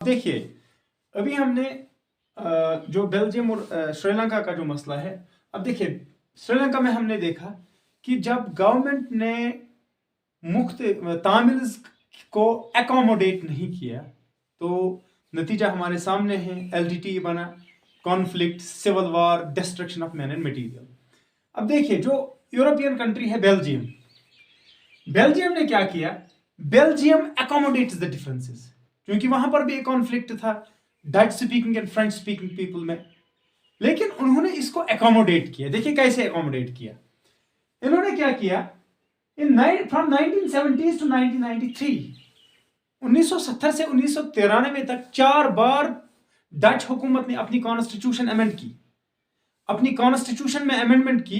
देखिए, अभी हमने जो बेल्जियम और श्रीलंका का जो मसला है, अब देखिए श्रीलंका में हमने देखा कि जब गवर्नमेंट ने तामिल्स को एकोमोडेट नहीं किया तो नतीजा हमारे सामने है। एलटीटी बना, conflict, civil war, destruction of man and material. अब देखिए जो यूरोपियन कंट्री है बेल्जियम, बेल्जियम ने क्या किया? बेल्जियम एकोमोडेट्स द डिफरेंसेस, क्योंकि वहां पर भी एक कॉन्फ्लिक्ट था Dutch speaking and French speaking people में, लेकिन उन्होंने इसको एकोमोडेट किया। देखिए कैसे एकोमोडेट किया। इन्होंने क्या किया? फ्रॉम 1970 टू 1993, 1970 से 1993 तक 4 बार डच हुकूमत ने अपनी कॉन्स्टिट्यूशन अमेंड की, अपनी कॉन्स्टिट्यूशन में अमेंडमेंट की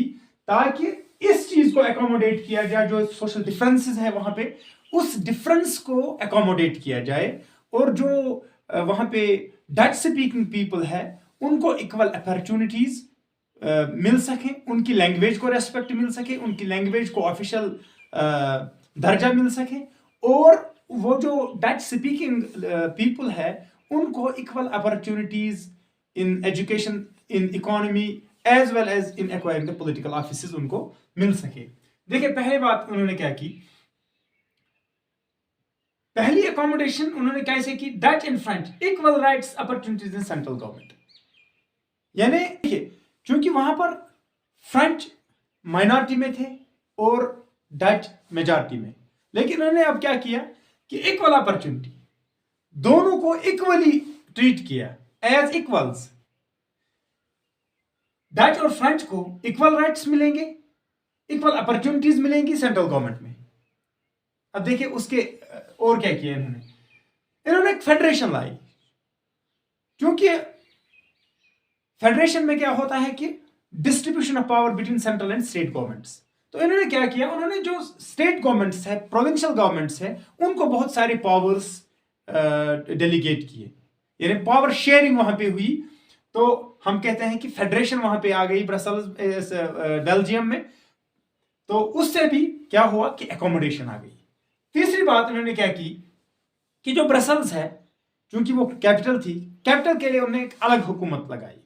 ताकि इस चीज को एकोमोडेट किया जाए, जो सोशल डिफरेंसेस है वहां पे उस डिफरेंस को एकोमोडेट किया जाए, और जो वहां पे डच स्पीकिंग पीपल है उनको इक्वल अपॉर्चुनिटीज मिल सके, उनकी लैंग्वेज को रेस्पेक्ट मिल सके, उनकी लैंग्वेज को ऑफिशियल दर्जा मिल सके, और वो जो डच स्पीकिंग पीपल है उनको equal opportunities in education, in economy as well as in acquiring the political offices उनको मिल सके। देखिए पहली बात उन्होंने क्या की, पहली अकोमोडेशन उन्होंने कैसे की? Dutch and French equal rights opportunities in central government. यानी देखिए क्योंकि वहां पर फ्रेंच माइनॉरिटी में थे और डच मेजॉरिटी में, लेकिन उन्होंने अब क्या किया कि इक्वल अपॉर्चुनिटी, दोनों को इक्वली ट्रीट किया एज इक्वल्स। डच और फ्रेंच को इक्वल राइट्स मिलेंगे, इक्वल अपॉर्चुनिटीज मिलेंगी सेंट्रल गवर्नमेंट में। अब देखिए उसके और क्या किया इन्होंने? इन्होंने एक फेडरेशन लाई, क्योंकि फेडरेशन में क्या होता है कि distribution of power between central and state governments. तो इन्होंने क्या किया? उन्होंने जो स्टेट गवर्नमेंट्स है, प्रोविंशियल गवर्नमेंट्स है, उनको बहुत सारे पावर्स डेलीगेट किए, यानी पावर शेयरिंग वहां पे हुई। तो हम कहते हैं कि फेडरेशन वहां पे आ गई ब्रसेल्स बेल्जियम में। तो उससे भी क्या हुआ कि एकोमोडेशन आ गई। तीसरी बात उन्होंने क्या की कि जो ब्रसेल्स है, क्योंकि वो कैपिटल थी, कैपिटल के लिए उन्होंने एक अलग हुकूमत लगाई,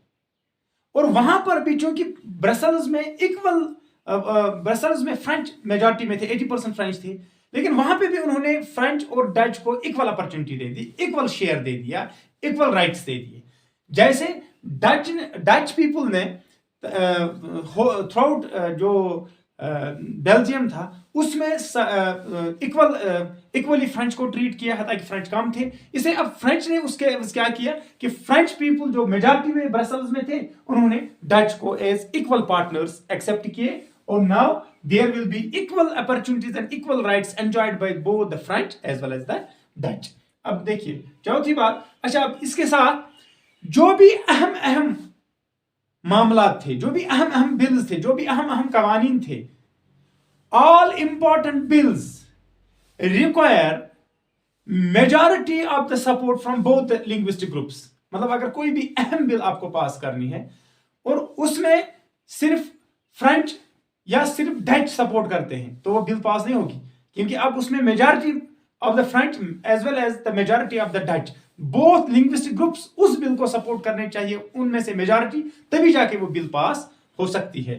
और वहां पर भी चूंकि ब्रसेल्स में इक्वल, ब्रसेल्स में फ्रेंच मेजॉरिटी में थे, 80% फ्रेंच थे, लेकिन वहां पे भी उन्होंने फ्रेंच और डच को इक्वल अपॉर्चुनिटी दे दी, इक्वल शेयर दे दिया, इक्वल राइट्स दे दिए। जैसे डच पीपल ने थ्रू जो बेल्जियम था उसमें इक्वली फ्रेंच को ट्रीट किया, ताकि फ्रेंच कम थे। इसे अब फ्रेंच ने उसके क्या किया कि फ्रेंच पीपल जो मेजॉरिटी में ब्रसेल्स में थे उन्होंने डच को एज इक्वल पार्टनर्स एक्सेप्ट किए, और now there will be equal opportunities and equal rights enjoyed by both the French as well as the Dutch. अब देखिए चौथी बात, अच्छा अब इसके साथ जो भी अहम अहम मामला थे, जो भी अहम अहम बिल्स थे, जो भी अहम अहम कवानीन थे, all important bills require majority of the support from both linguistic groups. मतलब अगर कोई भी अहम बिल आपको पास करनी है और उसमें सिर्फ फ्रेंच या सिर्फ डच सपोर्ट करते हैं तो वो बिल पास नहीं होगी, क्योंकि अब उसमें majority of the French as well as the majority of the Dutch, both linguistic groups उस बिल को सपोर्ट करने चाहिए, उनमें से मेजॉरिटी, तभी जाके वो बिल पास हो सकती है।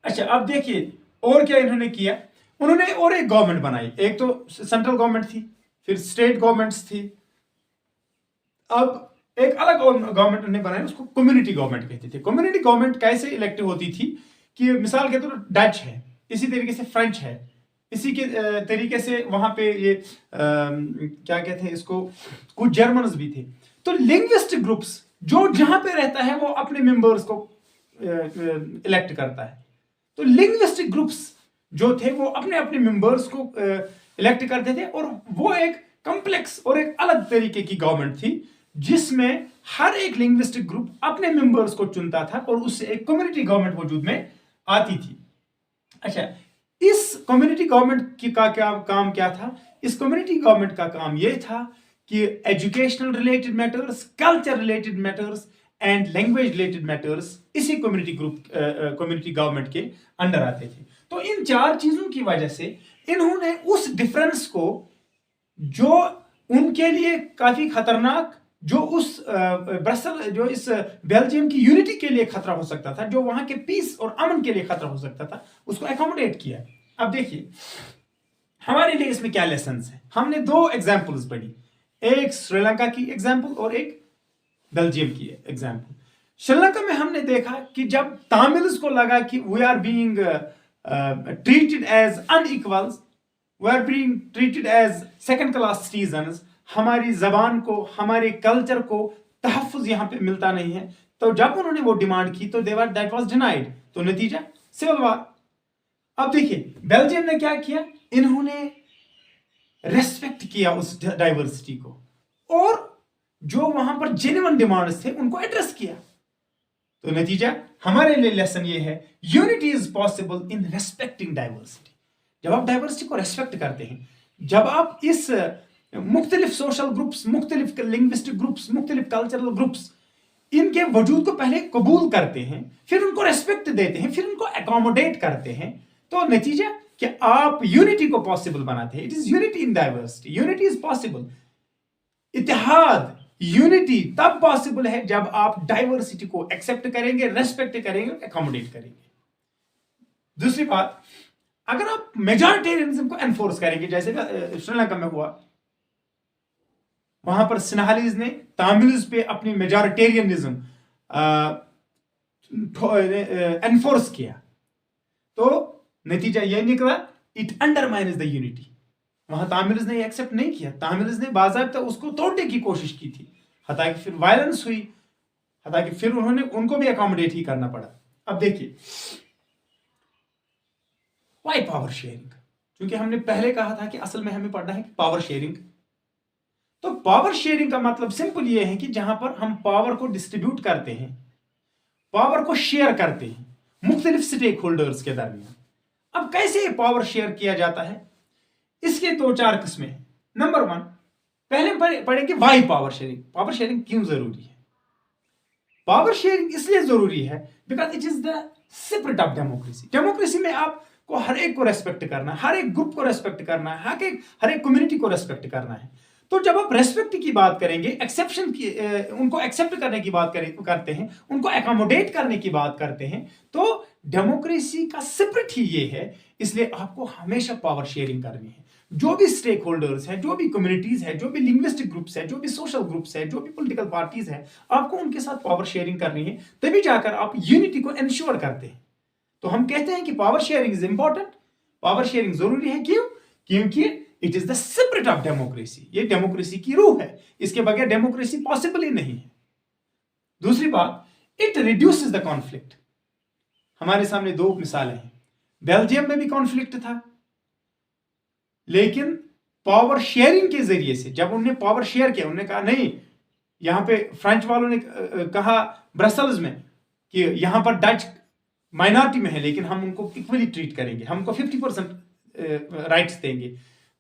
अच्छा अब देखिए और क्या इन्होंने किया। उन्होंने और एक गवर्नमेंट बनाई, एक तो सेंट्रल गवर्नमेंट थी, फिर स्टेट गवर्नमेंट्स थी, अब एक अलग गवर्नमेंट उन्होंने बनाई, उसको कम्युनिटी गवर्नमेंट कहते थे। कम्युनिटी गवर्नमेंट कैसे इलेक्टिव होती थी कि मिसाल के तौर डच है, इसी तरीके से फ्रेंच है, इसी के तरीके से वहां पे ये क्या कहते हैं इसको, कुछ जर्मन्स भी थे। तो लिंग्विस्टिक ग्रुप्स जो जहां पे रहता है वो अपने मेंबर्स को इलेक्ट करता है। तो लिंग्विस्टिक ग्रुप्स जो थे वो अपने अपने मेंबर्स को इलेक्ट करते थे, और वो एक कॉम्प्लेक्स और एक अलग तरीके की गवर्नमेंट थी जिसमें हर एक लिंग्विस्टिक ग्रुप अपने मेंबर्स को चुनता था, और उससे एक कम्युनिटी गवर्नमेंट वजूद में आती थी। अच्छा इस कम्युनिटी गवर्नमेंट की का क्या काम क्या था? इस कम्युनिटी गवर्नमेंट का काम यह था कि educational related matters, culture related matters and language related matters इसी कम्युनिटी गवर्नमेंट के अंडर आते थे। तो इन 4 चीजों की वजह से इन्होंने उस डिफरेंस को जो उनके लिए काफी खतरनाक, जो इस बेल्जियम की यूनिटी के लिए खतरा हो सकता था, जो वहां के पीस और अमन के लिए खतरा हो सकता था, उसको एकोमोडेट किया। अब देखिए हमारे लिए इसमें क्या लेसन है। हमने दो एग्जाम्पल्स पढ़ी, एक श्रीलंका की एग्जाम्पल और एक बेल्जियम की एग्जाम्पल। श्रीलंका में हमने देखा कि जब तामिल्स को लगा कि we are being treated as unequals, we are being treated as second class citizens, हमारी जबान को, हमारे कल्चर को तहफ़्फ़ुज़ यहाँ पे मिलता नहीं है, तो जब उन्होंने वो डिमांड की तो दैट वाज डिनाइड, तो नतीजा सिविल वार। अब देखिए बेल्जियम ने क्या किया, इन्होंने रेस्पेक्ट किया उस डाइवर्सिटी को, और जो वहां पर जेन्युइन डिमांड्स थे उनको एड्रेस किया। तो नतीजा हमारे लिए लेसन ये है, unity is possible in respecting diversity. जब आप डाइवर्सिटी को रेस्पेक्ट करते हैं, जब आप इस मुख्तलिफ सोशल ग्रुप्स, मुख्तलिफ लिंग्विस्टिक ग्रुप्स, मुख्तलिफ कल्चरल ग्रुप्स, इनके वजूद को पहले कबूल करते हैं, फिर उनको रेस्पेक्ट देते हैं, फिर उनको एकोमोडेट करते हैं, तो नतीजा कि आप यूनिटी को पॉसिबल बनाते हैं। It is unity in diversity, unity is possible. इत्तेहाद, यूनिटी तब पॉसिबल है जब आप डाइवर्सिटी को एक्सेप्ट करेंगे, रेस्पेक्ट करेंगे, एकोमोडेट करेंगे। दूसरी बात, अगर आप मेजॉरिटेरियनिज्म को एनफोर्स करेंगे, जैसे श्रीलंका में हुआ, वहां पर सिन्हालीज ने तामिल्स पे अपनी मेजॉरिटेरियनिज्म एनफोर्स किया, तो नतीजा यह निकला, इट अंडरमाइन्स द यूनिटी। वहां तामिल्स ने एक्सेप्ट नहीं किया, तामिल्स ने बाज़ाब्ता उसको तोड़ने की कोशिश की थी, हता कि फिर वायलेंस हुई, हता कि फिर उनको भी अकोमोडेट ही करना पड़ा। अब देखिए वाई पावर शेयरिंग, क्योंकि हमने पहले कहा था कि असल में हमें पढ़ना है पावर शेयरिंग। तो पावर शेयरिंग का मतलब सिंपल ये है कि जहां पर हम पावर को डिस्ट्रीब्यूट करते हैं, पावर को शेयर करते हैं मुख्तलिफ स्टेक होल्डर्स के दरमियान। अब कैसे पावर शेयर किया जाता है, इसके दो चार किस्में हैं। नंबर वन, पहले पढ़ेंगे why power sharing. Power sharing क्यों जरूरी है? पावर शेयरिंग इसलिए जरूरी है because it is the spirit of democracy. Democracy में आपको हर एक को रेस्पेक्ट करना है, हर एक ग्रुप को रेस्पेक्ट करना है, हर एक कम्युनिटी को रेस्पेक्ट करना है। तो जब आप रेस्पेक्ट की बात करेंगे, एक्सेप्शन की, उनको एक्सेप्ट करने की बात करते हैं, उनको एकोमोडेट करने की बात करते हैं, तो डेमोक्रेसी का स्पिरिट ही ये है। इसलिए आपको हमेशा पावर शेयरिंग करनी है। जो भी स्टेक होल्डर्स हैं, जो भी कम्युनिटीज है, जो भी लिंग्विस्टिक ग्रुप्स है, जो भी सोशल ग्रुप्स है, जो भी पॉलिटिकल पार्टीज है, आपको उनके साथ पावर शेयरिंग करनी है, तभी जाकर आप यूनिटी को इंश्योर करते हैं। तो हम कहते हैं कि power sharing is important, power sharing जरूरी है। क्यों? क्योंकि it is the spirit of democracy, ये डेमोक्रेसी की रूह है, इसके बगैर डेमोक्रेसी पॉसिबल ही नहीं है। दूसरी बात, इट रिड्यूसेस द कॉन्फ्लिक्ट। हमारे सामने दो मिसालें हैं, बेल्जियम में भी कॉन्फ्लिक्ट था, लेकिन पावर शेयरिंग के जरिए से जब उन्होंने पावर शेयर किया, उन्होंने कहा नहीं, यहां पे फ्रेंच वालों ने कहा ब्रसल्स में कि यहां पर डच माइनॉरिटी में है, लेकिन हम उनको इक्वली ट्रीट करेंगे, हम उनको 50% राइट्स देंगे।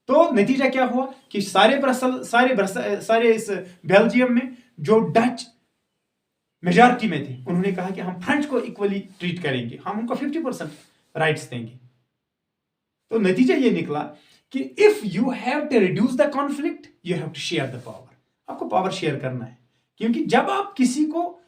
तो नतीजा क्या हुआ कि सारे इस बेल्जियम में जो डच मेजॉरिटी में थे, उन्होंने कहा कि हम फ्रेंच को इक्वली ट्रीट करेंगे, हम उनको 50% राइट्स देंगे। तो नतीजा ये निकला कि if you have to reduce the conflict, you have to share the power. आपको पावर शेयर करना है, क्योंकि जब आप किसी को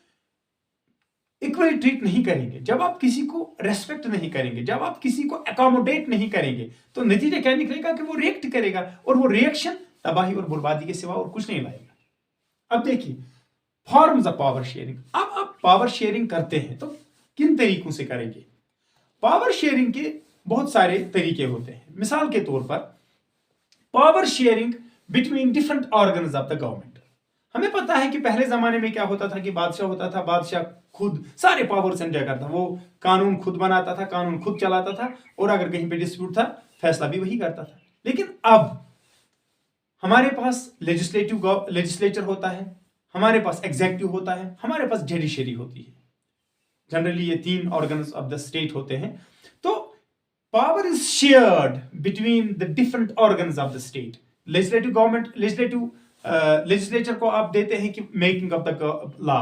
इक्वली ट्रीट नहीं करेंगे, जब आप किसी को रेस्पेक्ट नहीं करेंगे, जब आप किसी को अकोमोडेट नहीं करेंगे, तो नतीजा क्या निकलेगा कि वो रिएक्ट करेगा, और वो रिएक्शन तबाही और बर्बादी के सिवा और कुछ नहीं लाएगा। अब देखिए फॉर्म्स ऑफ पावर शेयरिंग। अब आप पावर शेयरिंग करते हैं तो किन तरीकों से करेंगे? पावर शेयरिंग के बहुत सारे तरीके होते हैं। मिसाल के तौर पर power sharing between different organs of the government. हमें पता है कि पहले जमाने में क्या होता था कि बादशाह होता था, बादशाह खुद सारे पावर्स एंजॉय करता, वो कानून खुद बनाता था, कानून खुद चलाता था, और अगर कहीं पे डिस्प्यूट था फैसला भी वही करता था। लेकिन अब हमारे पास लेजिस्लेचर होता है, हमारे पास एग्जीक्यूटिव होता है, हमारे पास जुडिशरी होती है। जनरली ये तीन ऑर्गन्स ऑफ द स्टेट होते हैं। तो power is shared between the different organs of the state. Legislative government, legislature को आप देते हैं कि मेकिंग ऑफ द लॉ,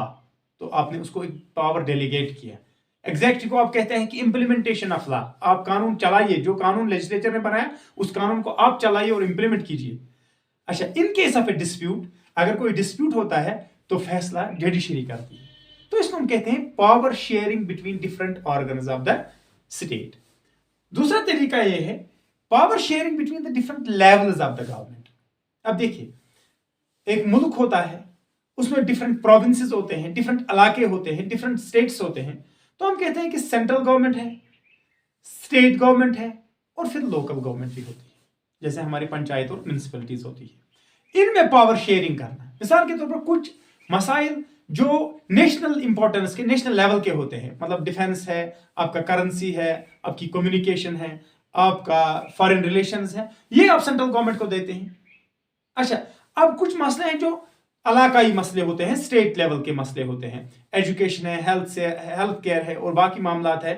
तो आपने उसको एक पावर डेलीगेट किया। एग्जीक्यूटिव को आप कहते हैं कि इंप्लीमेंटेशन ऑफ लॉ, आप कानून चलाइए, जो कानून लेजिस्लेचर ने बनाया उस कानून को आप चलाइए और इंप्लीमेंट कीजिए। अच्छा, in case of A dispute, अगर कोई डिस्प्यूट होता है तो फैसला जुडिशरी करती है। तो इसको हम कहते हैं power sharing between different organs of the state. दूसरा तरीका यह है power sharing between the different levels of the government. अब देखिए, एक मुल्क होता है, उसमें डिफरेंट प्रोविंसेस होते हैं, डिफरेंट इलाके होते हैं, डिफरेंट स्टेट्स होते हैं। तो हम कहते हैं कि सेंट्रल गवर्नमेंट है, स्टेट गवर्नमेंट है और फिर लोकल गवर्नमेंट भी होती है, जैसे हमारी पंचायत और म्यूनिसिपैलिटीज होती है। इनमें पावर शेयरिंग करना, मिसाल के तौर पर कुछ मसाइल जो नेशनल इंपॉर्टेंस के, नेशनल लेवल के होते हैं, मतलब डिफेंस है, आपका करेंसी है, आपकी कम्युनिकेशन है, आपका फॉरेन रिलेशंस है, ये आप सेंट्रल गवर्नमेंट को देते हैं। अच्छा, अब कुछ मसले हैं जो इलाकाई मसले होते हैं, स्टेट लेवल के मसले होते हैं, एजुकेशन है, हेल्थ केयर है और बाकी मामला है,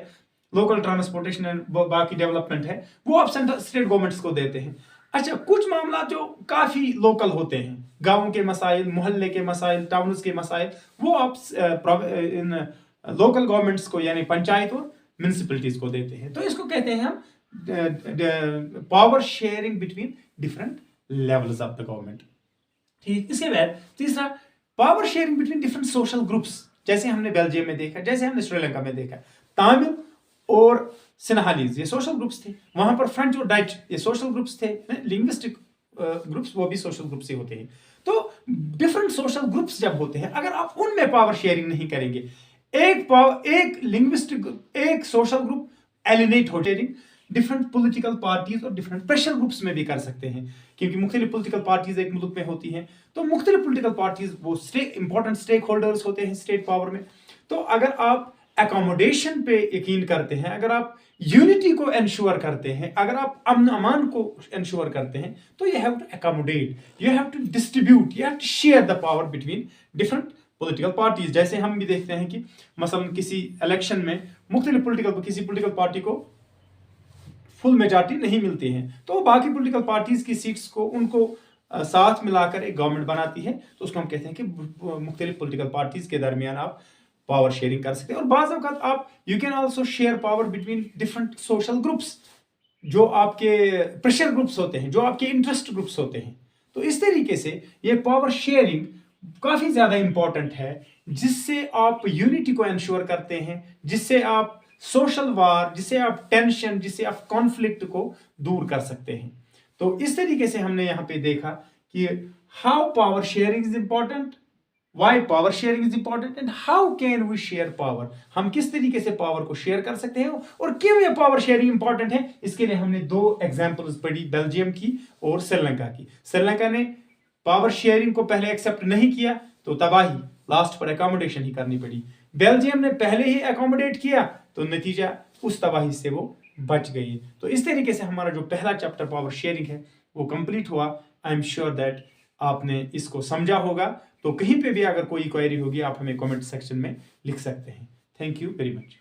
लोकल ट्रांसपोर्टेशन है, बाकी डेवलपमेंट है, वो आप सेंट्रल स्टेट गवर्नमेंट्स को देते हैं। अच्छा, कुछ मामला जो काफी लोकल होते हैं, गांवों के मसाइल, मोहल्ले के मसाइल, टाउन्स के मसाइल, वो आप इन लोकल गवर्नमेंट्स को यानी पंचायत और म्यूनिसिपैलिटीज को देते हैं। तो इसको कहते हैं हम power sharing between different levels of the government. ठीक, इसके बाद तीसरा power sharing between different social groups, जैसे हमने बेल्जियम में देखा, जैसे हमने श्रीलंका में देखा। तमिल और सिन्हालीज ये सोशल ग्रुप्स थे, वहां पर फ्रेंच और डच ये सोशल ग्रुप्स थे, लिंग्विस्टिक ग्रुप्स वो भी सोशल ग्रुप्स ही होते हैं। तो डिफरेंट सोशल ग्रुप्स जब होते हैं, अगर आप उनमें पावर शेयरिंग नहीं करेंगे, एक लिंग्विस्टिक, एक सोशल ग्रुप एलिनेट हो जाएगी, डिफरेंट पॉलिटिकल पार्टीज और डिफरेंट प्रेशर ग्रुप्स में भी कर सकते हैं, क्योंकि मुख्तलिफ पॉलिटिकल पार्टीज एक मुल्क में होती हैं, तो मुख्तलिफ पॉलिटिकल पार्टीज वो इंपॉर्टेंट स्टेक होल्डर्स होते हैं स्टेट पावर में। तो अगर आप एकोमोडेशन पे यकीन करते हैं, अगर आप यूनिटी को इंश्योर करते हैं, अगर आप अमन अमान को इंश्योर करते हैं, तो you have to accommodate, you have to distribute, you have to share the power between different political parties. जैसे हम भी देखते हैं कि मसलन किसी इलेक्शन में किसी पॉलिटिकल पार्टी को फुल मेजॉरिटी नहीं मिलती है, तो बाकी पॉलिटिकल पार्टीज की सीट्स को उनको साथ मिलाकर एक गवर्नमेंट बनाती है। तो उसको हम कहते हैं कि मुख्तलिफ पॉलिटिकल पार्टीज के दरमियान आप पावर शेयरिंग कर सकते हैं। और बाज़ औक़ात आप you can also share power between different social groups, जो आपके प्रेशर ग्रुप्स होते हैं, जो आपके इंटरेस्ट ग्रुप्स होते हैं। तो इस तरीके से ये पावर शेयरिंग काफी ज्यादा इंपॉर्टेंट है, जिससे आप यूनिटी को इंश्योर करते हैं, जिससे आप सोशल वार, जिससे आप टेंशन, जिससे आप कॉन्फ्लिक्ट को दूर कर सकते हैं। तो इस तरीके से हमने यहाँ पे देखा कि how power sharing is important, why power sharing is important and how can we share power, हम किस तरीके से पावर को शेयर कर सकते हैं और क्यों ये पावर शेयरिंग इंपॉर्टेंट है। इसके लिए हमने दो एग्जांपल्स पढ़ी, बेल्जियम की और श्रीलंका की। श्रीलंका ने पावर शेयरिंग को पहले एक्सेप्ट नहीं किया तो तबाही, लास्ट पर एकोमोडेशन ही करनी पड़ी। बेल्जियम ने पहले ही एकोमोडेट किया तो नतीजा उस तबाही से वो बच गई। तो इस तरीके से हमारा जो पहला चैप्टर पावर शेयरिंग है वो कंप्लीट हुआ। आई एम श्योर दैट आपने इसको समझा होगा। तो कहीं पे भी अगर कोई क्वेरी होगी आप हमें कमेंट सेक्शन में लिख सकते हैं। Thank you very much.